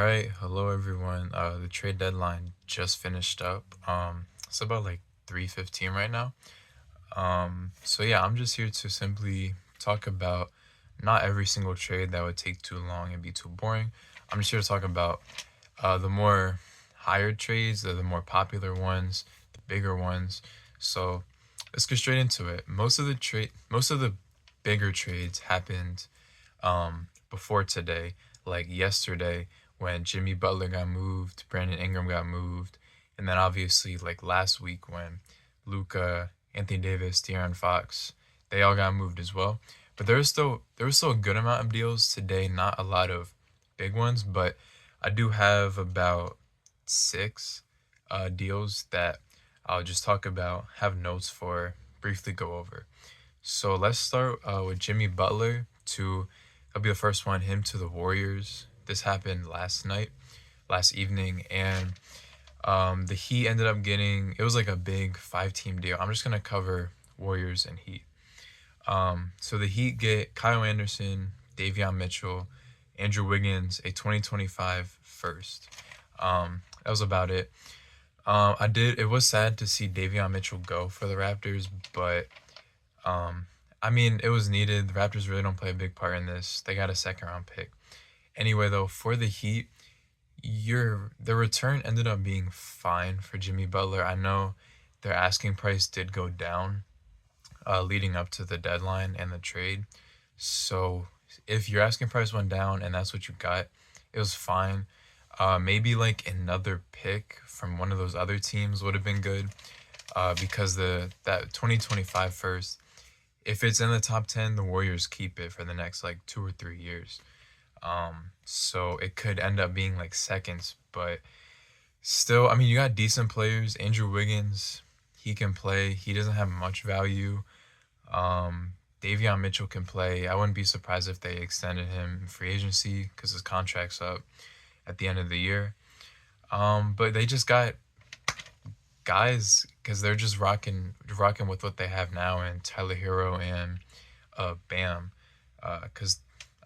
right, hello everyone. The trade deadline just finished up. It's about like 3:15 right now. So yeah, I'm just here to simply talk about not every single trade that would take too long and be too boring. I'm just here to talk about the more higher trades, the more popular ones, the bigger ones. So let's get straight into it. Most of the bigger trades happened before today, like yesterday when Jimmy Butler got moved, Brandon Ingram got moved, and then obviously like last week when Luca, Anthony Davis, De'Aaron Fox, they all got moved as well. But there was still a good amount of deals today, not a lot of big ones, but I do have about six deals that I'll just talk about, have notes for, briefly go over. So let's start with Jimmy Butler to, I'll be the first one, him to the Warriors. This happened last evening, and the Heat ended up getting, it was like a big five-team deal. I'm just going to cover Warriors and Heat. So the Heat get Kyle Anderson, Davion Mitchell, Andrew Wiggins, a 2025 first. That was about it. It was sad to see Davion Mitchell go for the Raptors, but I mean, it was needed. The Raptors really don't play a big part in this. They got a second round pick. Anyway, though, for the Heat, the return ended up being fine for Jimmy Butler. I know their asking price did go down leading up to the deadline and the trade. So if your asking price went down and that's what you got, it was fine. Maybe like another pick from one of those other teams would have been good because that 2025 first, if it's in the top 10, the Warriors keep it for the next like 2 or 3 years. So it could end up being like seconds, but still, I mean, you got decent players. Andrew Wiggins, he can play. He doesn't have much value. Davion Mitchell can play. I wouldn't be surprised if they extended him in free agency because his contract's up at the end of the year. But they just got guys because they're just rocking with what they have now, and Tyler Hero and Bam. Because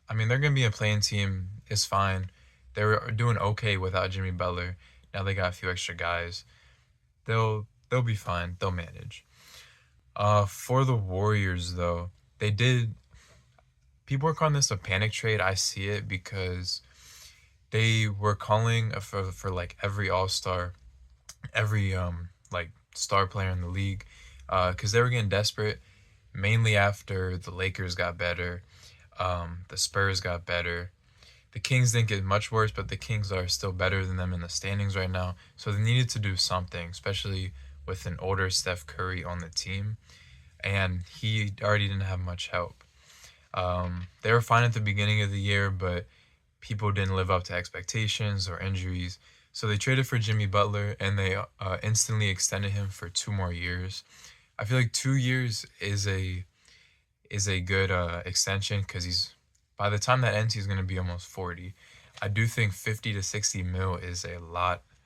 I mean, they're gonna be a playing team. It's fine. They were doing okay without Jimmy Butler. Now they got a few extra guys. They'll be fine. They'll manage. For the Warriors though, they did. People are calling this a panic trade. I see it because they were calling for like every All Star, every like star player in the league, because they were getting desperate, mainly after the Lakers got better, the Spurs got better. The Kings didn't get much worse, but the Kings are still better than them in the standings right now. So they needed to do something, especially with an older Steph Curry on the team, and he already didn't have much help. They were fine at the beginning of the year, but people didn't live up to expectations or injuries. So they traded for Jimmy Butler and they instantly extended him for 2 more years. I feel like 2 years is a good extension because he's by the time that ends he's gonna be almost 40. I do think 50 to 60 mil is a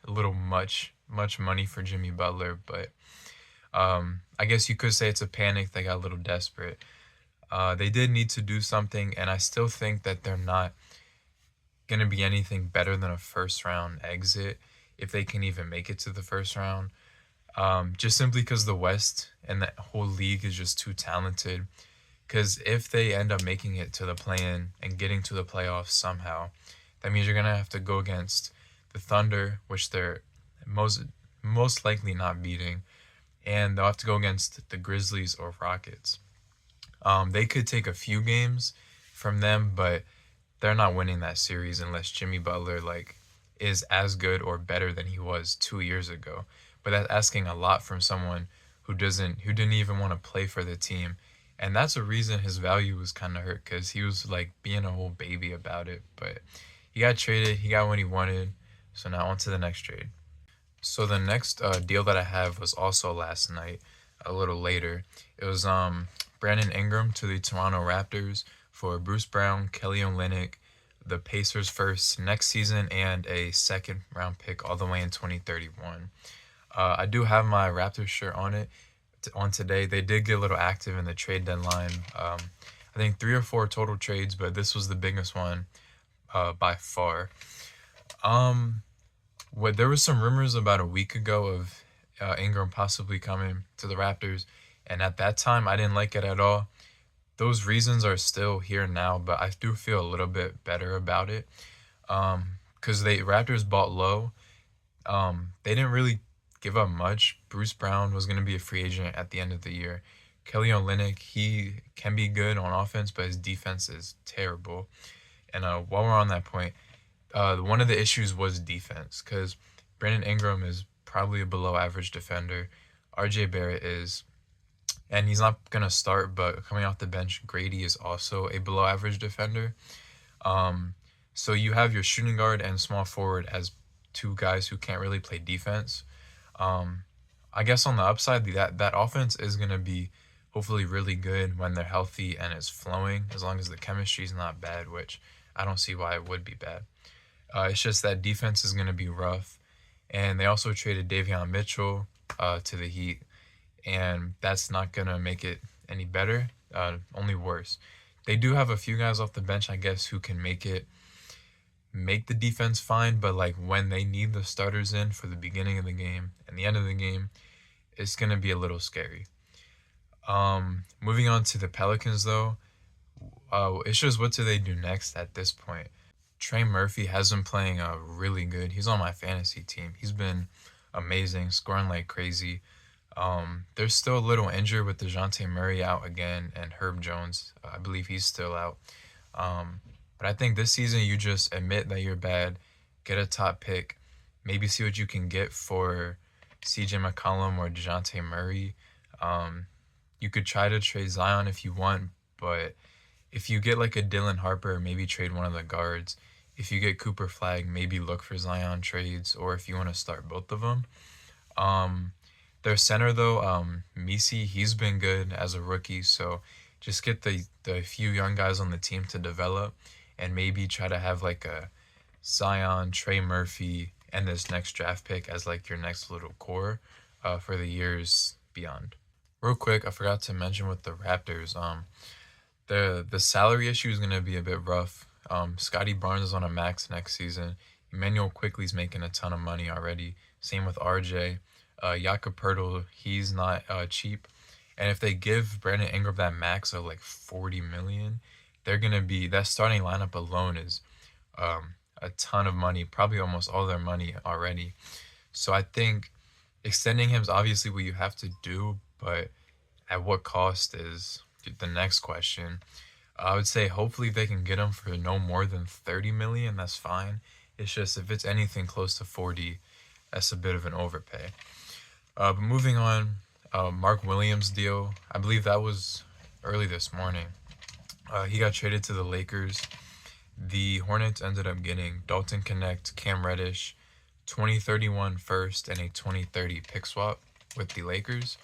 little much money for Jimmy Butler, but I guess you could say it's a panic. They got a little desperate. They did need to do something, and I still think that they're not going to be anything better than a first round exit if they can even make it to the first round. Just simply because the West and the whole league is just too talented. Because if they end up making it to the play-in and getting to the playoffs somehow, that means you're going to have to go against the Thunder, which they're most likely not beating, and they'll have to go against the Grizzlies or Rockets. They could take a few games from them, but they're not winning that series unless Jimmy Butler like is as good or better than he was 2 years ago. But that's asking a lot from someone who didn't even want to play for the team. And that's a reason his value was kind of hurt because he was like being a whole baby about it. But he got traded, he got what he wanted. So now on to the next trade. So the next deal that I have was also last night, a little later. It was Brandon Ingram to the Toronto Raptors for Bruce Brown, Kelly Olynyk, the Pacers first next season, and a second round pick all the way in 2031. I do have my Raptors shirt on today. They did get a little active in the trade deadline. I think 3 or 4 total trades, but this was the biggest one by far. Um, what there was some rumors about a week ago of Ingram possibly coming to the Raptors, and at that time I didn't like it at all. Those reasons are still here now, but I do feel a little bit better about it. Because they Raptors bought low. They didn't really give up much. Bruce Brown was going to be a free agent at the end of the year. Kelly Olynyk, he can be good on offense, but his defense is terrible. And while we're on that point, one of the issues was defense because Brandon Ingram is probably a below average defender. RJ Barrett is, and he's not going to start, but coming off the bench, Grady is also a below average defender. Um, so you have your shooting guard and small forward as two guys who can't really play defense. Um, I guess on the upside, that offense is going to be hopefully really good when they're healthy and it's flowing, as long as the chemistry is not bad, which I don't see why it would be bad. It's just that defense is going to be rough. And they also traded Davion Mitchell to the Heat, and that's not going to make it any better, only worse. They do have a few guys off the bench, I guess, who can make the defense fine, but like when they need the starters in for the beginning of the game and the end of the game, it's going to be a little scary. Moving on to the Pelicans, though, it's just what do they do next at this point? Trey Murphy has been playing really good. He's on my fantasy team. He's been amazing, scoring like crazy. They're still a little injured with DeJounte Murray out again and Herb Jones. I believe he's still out. But I think this season you just admit that you're bad, get a top pick, maybe see what you can get for CJ McCollum or DeJounte Murray. You could try to trade Zion if you want, but if you get like a Dylan Harper, maybe trade one of the guards. If you get Cooper Flag, maybe look for Zion trades, or if you want to start both of them. Their center though, Misi, he's been good as a rookie, so just get the few young guys on the team to develop, and maybe try to have like a Zion, Trey Murphy, and this next draft pick as like your next little core for the years beyond. Real quick, I forgot to mention with the Raptors, the salary issue is gonna be a bit rough. Scotty Barnes is on a max next season. Emmanuel Quickly's making a ton of money already. Same with RJ. Jakob Poeltl, he's not cheap. And if they give Brandon Ingram that max of like 40 million, they're gonna be that starting lineup alone is a ton of money, probably almost all their money already. So I think extending him is obviously what you have to do, but at what cost is the next question. I would say hopefully they can get him for no more than 30 million. That's fine. It's just if it's anything close to 40, that's a bit of an overpay. But moving on, Mark Williams deal. I believe that was early this morning. He got traded to the Lakers. The Hornets ended up getting Dalton Connect, Cam Reddish, 2031 first, and a 2030 pick swap with the Lakers.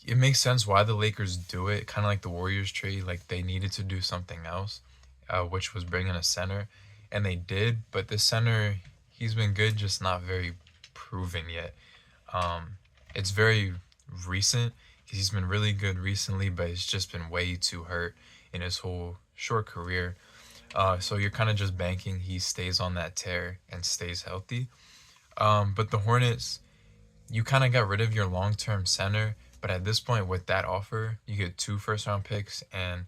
It makes sense why the Lakers do it, kind of like the Warriors trade. Like they needed to do something else, which was bring in a center, and they did. But the center, he's been good, just not very proven yet. It's very recent. He's been really good recently, but he's just been way too hurt in his whole short career. So you're kind of just banking he stays on that tear and stays healthy. But the Hornets, you kind of got rid of your long-term center. But at this point, with that offer, you get 2 first-round picks and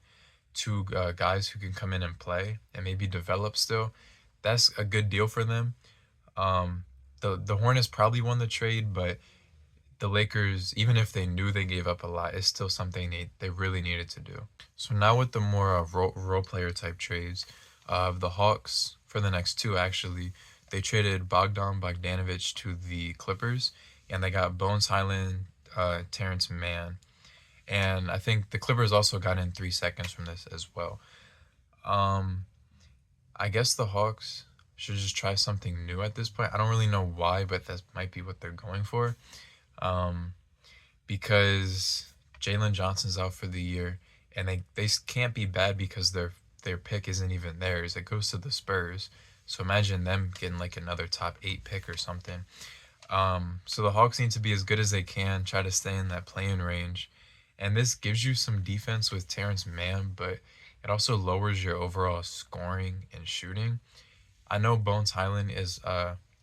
2 guys who can come in and play and maybe develop still. That's a good deal for them. The Hornets probably won the trade, but the Lakers, even if they knew they gave up a lot, it's still something they really needed to do. So now with the more role player type trades, the Hawks, for the next 2 actually, they traded Bogdanovic to the Clippers, and they got Bones Highland, Terrence Mann. And I think the Clippers also got in 3 seconds from this as well. I guess the Hawks should just try something new at this point. I don't really know why, but that might be what they're going for. Because Jalen Johnson's out for the year, and they can't be bad because their pick isn't even theirs. It goes to the Spurs. So imagine them getting like another top 8 pick or something. So the Hawks need to be as good as they can, try to stay in that play-in range. And this gives you some defense with Terrence Mann, but It also lowers your overall scoring and shooting. I know Bones Highland is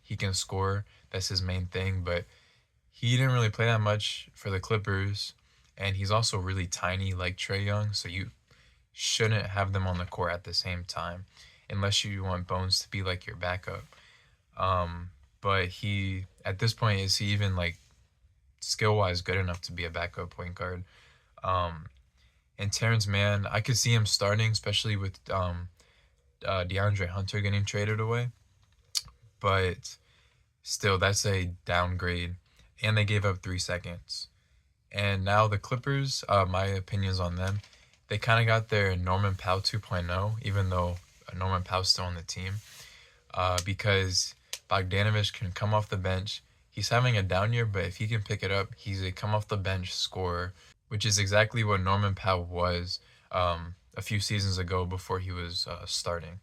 he can score. That's his main thing, but he didn't really play that much for the Clippers, and he's also really tiny like Trae Young, so you shouldn't have them on the court at the same time unless you want Bones to be like your backup. Um, but he at this point, is he even like skill wise good enough to be a backup point guard? Um, and Terrence Mann, I could see him starting, especially with DeAndre Hunter getting traded away. But still, that's a downgrade, and they gave up 3 seconds. And now the Clippers, my opinions on them, they kind of got their Norman Powell 2.0, even though Norman Powell's still on the team, because Bogdanovic can come off the bench. He's having a down year, but if he can pick it up, he's a come off the bench scorer, which is exactly what Norman Powell was a few seasons ago before he was starting.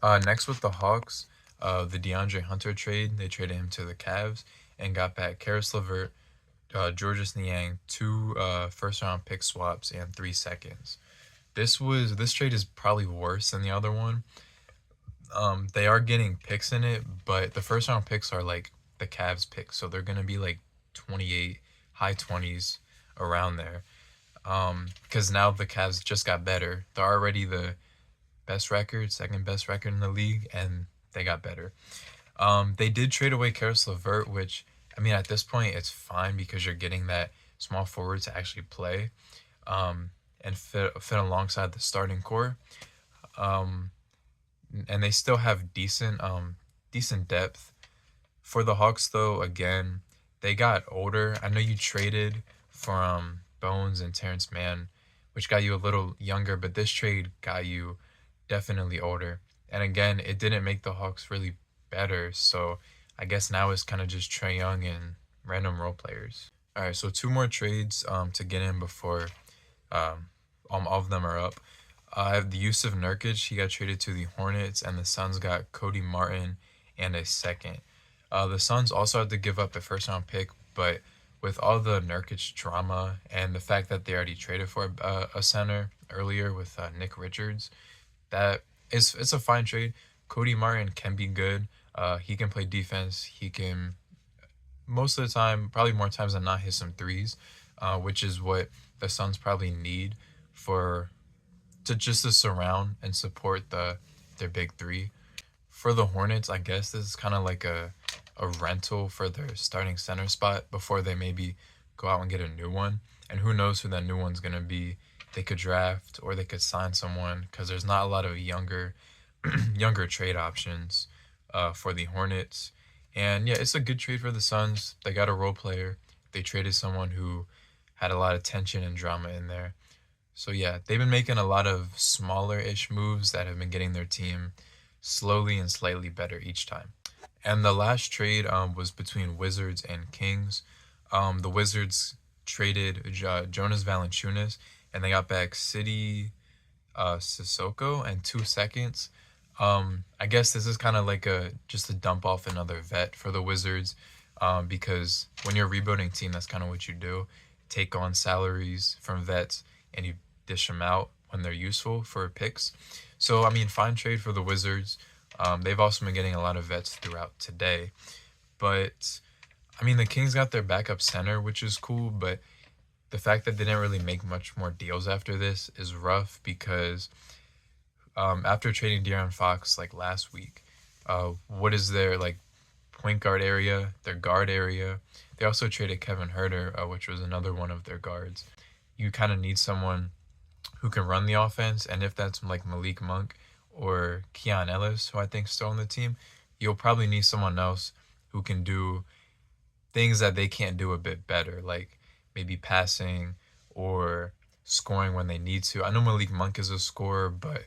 Next with the Hawks, the DeAndre Hunter trade, they traded him to the Cavs and got back Karis LeVert, Georges Niang, 2 first-round pick swaps, and 3 seconds. This trade is probably worse than the other one. They are getting picks in it, but the first-round picks are like the Cavs picks, so they're gonna be like 28, high 20s, around there. Because now the Cavs just got better. They're already the best record, second best record in the league, and they got better. They did trade away Karis LeVert, which, I mean, at this point, it's fine because you're getting that small forward to actually play and fit alongside the starting core. Um, and they still have decent depth. For the Hawks, though, again, they got older. I know you traded from Bones and Terrence Mann, which got you a little younger, but this trade got you definitely older. And again, it didn't make the Hawks really better. So I guess now it's kind of just Trae Young and random role players. All right, so 2 more trades to get in before all of them are up. I have the use of Nurkic. He got traded to the Hornets, and the Suns got Cody Martin and a second. The Suns also had to give up a first-round pick, but with all the Nurkic drama and the fact that they already traded for a center earlier with Nick Richards, it's a fine trade. Cody Martin can be good. He can play defense. He can, most of the time, probably more times than not, hit some threes, which is what the Suns probably need for to surround and support their big three. For the Hornets, I guess this is kind of like a rental for their starting center spot before they maybe go out and get a new one. And who knows who that new one's gonna be? They could draft or they could sign someone because there's not a lot of younger trade options for the Hornets. And yeah, it's a good trade for the Suns. They got a role player. They traded someone who had a lot of tension and drama in there. So yeah, they've been making a lot of smaller-ish moves that have been getting their team slowly and slightly better each time. And the last trade was between Wizards and Kings. The Wizards traded Jonas Valanciunas, and they got back City Sissoko and 2 seconds. I guess this is kind of like just a dump off another vet for the Wizards, because when you're a rebuilding team, that's kind of what you do. Take on salaries from vets and you dish them out when they're useful for picks. So, I mean, fine trade for the Wizards. They've also been getting a lot of vets throughout today. But, I mean, the Kings got their backup center, which is cool, but the fact that they didn't really make much more deals after this is rough because after trading De'Aaron Fox like last week, what is their like point guard area, their guard area? They also traded Kevin Huerter, which was another one of their guards. You kind of need someone who can run the offense, and if that's like Malik Monk or Keon Ellis, who I think is still on the team, you'll probably need someone else who can do things that they can't do a bit better, like maybe passing or scoring when they need to. I know Malik Monk is a scorer, but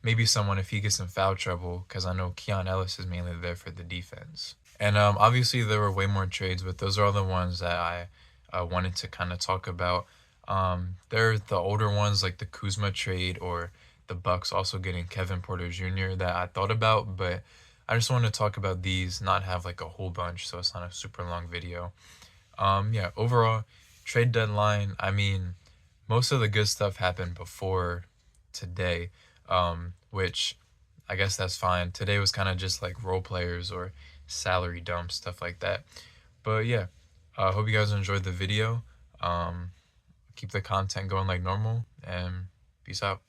maybe someone if he gets in foul trouble, because I know Keon Ellis is mainly there for the defense. And obviously there were way more trades, but those are all the ones that I wanted to kind of talk about. There are the older ones like the Kuzma trade or the Bucks also getting Kevin Porter Jr. that I thought about, but I just want to talk about these, not have like a whole bunch, so it's not a super long video. Yeah, overall, trade deadline, I mean, most of the good stuff happened before today, which I guess that's fine. Today was kind of just like role players or salary dumps, stuff like that. But yeah, I hope you guys enjoyed the video. Keep the content going like normal, and peace out.